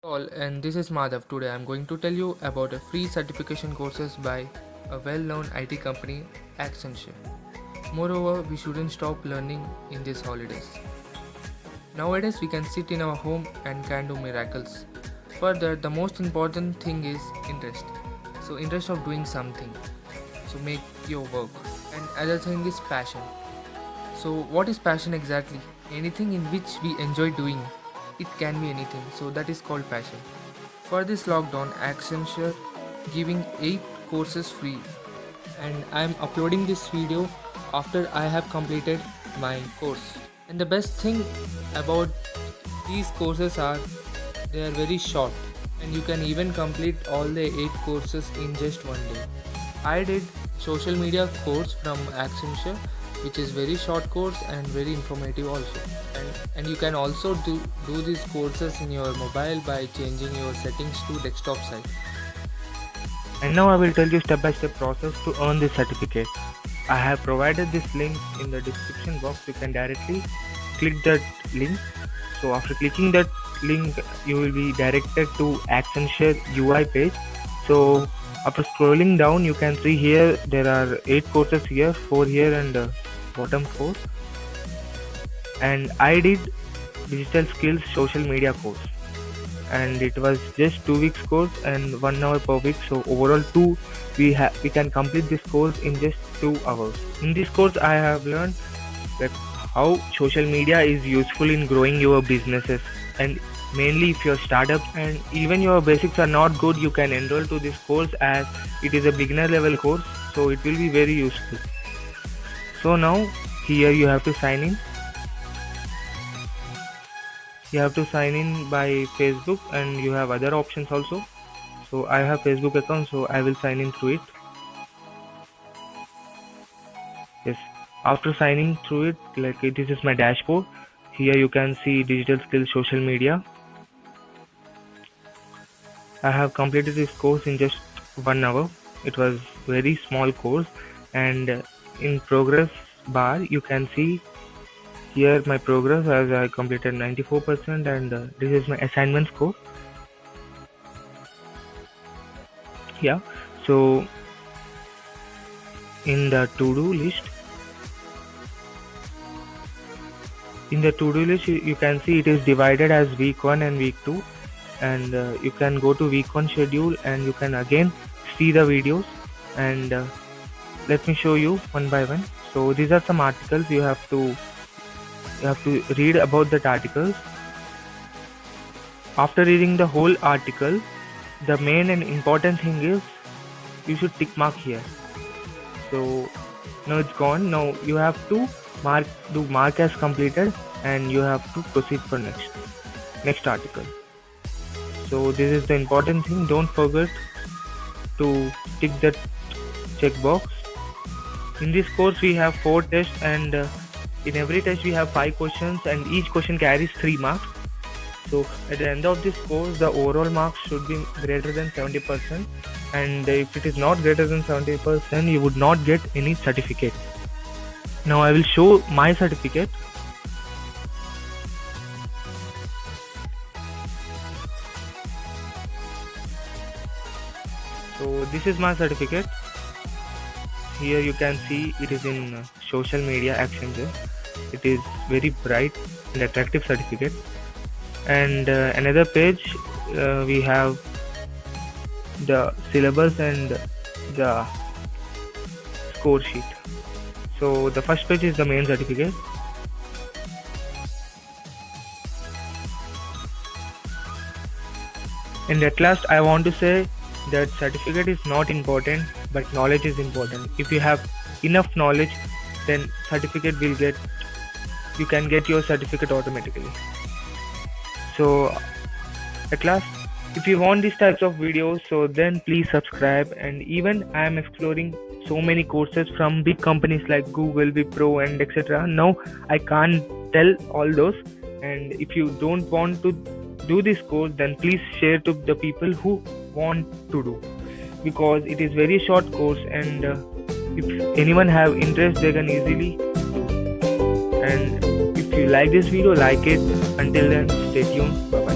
All and this is Madhav. Today I am going to tell you about a free certification courses by a well-known IT company, Accenture. Moreover, we shouldn't stop learning in these holidays. Nowadays we can sit in our home and can do miracles. Further, the most important thing is interest. So interest of doing something. So make your work. And other thing is passion. So what is passion exactly? Anything in which we enjoy doing. It can be anything. So that is called passion. For this lockdown, Accenture giving 8 courses free, and I am uploading this video after I have completed my course. And the best thing about these courses are they are very short, and you can even complete all the 8 courses in just one day. I did social media course from Accenture, which is very short course and very informative also. And you can also do these courses in your mobile by changing your settings to desktop side. And now I will tell you step by step process to earn this certificate. I have provided this link in the description box. You can directly click that link. So after clicking that link, you will be directed to Accenture UI page. So after scrolling down, you can see here there are 8 courses here, 4 here and bottom 4. And I did digital skills social media course, and it was just 2 weeks course and 1 hour per week. So overall we can complete this course in just 2 hours. In this course I have learned that how social media is useful in growing your businesses, and mainly if your startup and even your basics are not good, you can enroll to this course as it is a beginner level course, so it will be very useful. So now here you have to sign in. You have to sign in by Facebook, and you have other options also. So I have Facebook account, so I will sign in through it. Yes, after signing through it, like this is my dashboard. Here you can see digital skills social media. I have completed this course in just 1 hour. It was very small course, and in progress bar you can see here my progress as I completed 94%, and this is my assignment score. Yeah, so in the to-do list, you can see it is divided as week 1 and week 2, and you can go to week 1 schedule and you can again see the videos, and let me show you one by one. So these are some articles you have to read about that articles. After reading the whole article, the main and important thing is you should tick mark here. So now it's gone. Now you have to mark as completed, and you have to proceed for next article. So this is the important thing. Don't forget to tick that checkbox. In this course we have 4 tests, and in every test we have 5 questions, and each question carries 3 marks. So at the end of this course, the overall marks should be greater than 70%, and if it is not greater than 70%, you would not get any certificate. Now I will show my certificate. So this is my certificate. Here you can see it is in social media Accenture. It is very bright and attractive certificate. And another page we have the syllabus and the score sheet. So the first page is the main certificate. And at last I want to say that certificate is not important, but knowledge is important. If you have enough knowledge, then you can get your certificate automatically. So at last, if you want these types of videos, so then please subscribe. And even I am exploring so many courses from big companies like Google, Wipro and etc. Now I can't tell all those, and if you don't want to do this course, then please share to the people who want to do, because it is very short course, and if anyone have interest, they can easily do. And if you like this video, like it. Until then, stay tuned. Bye.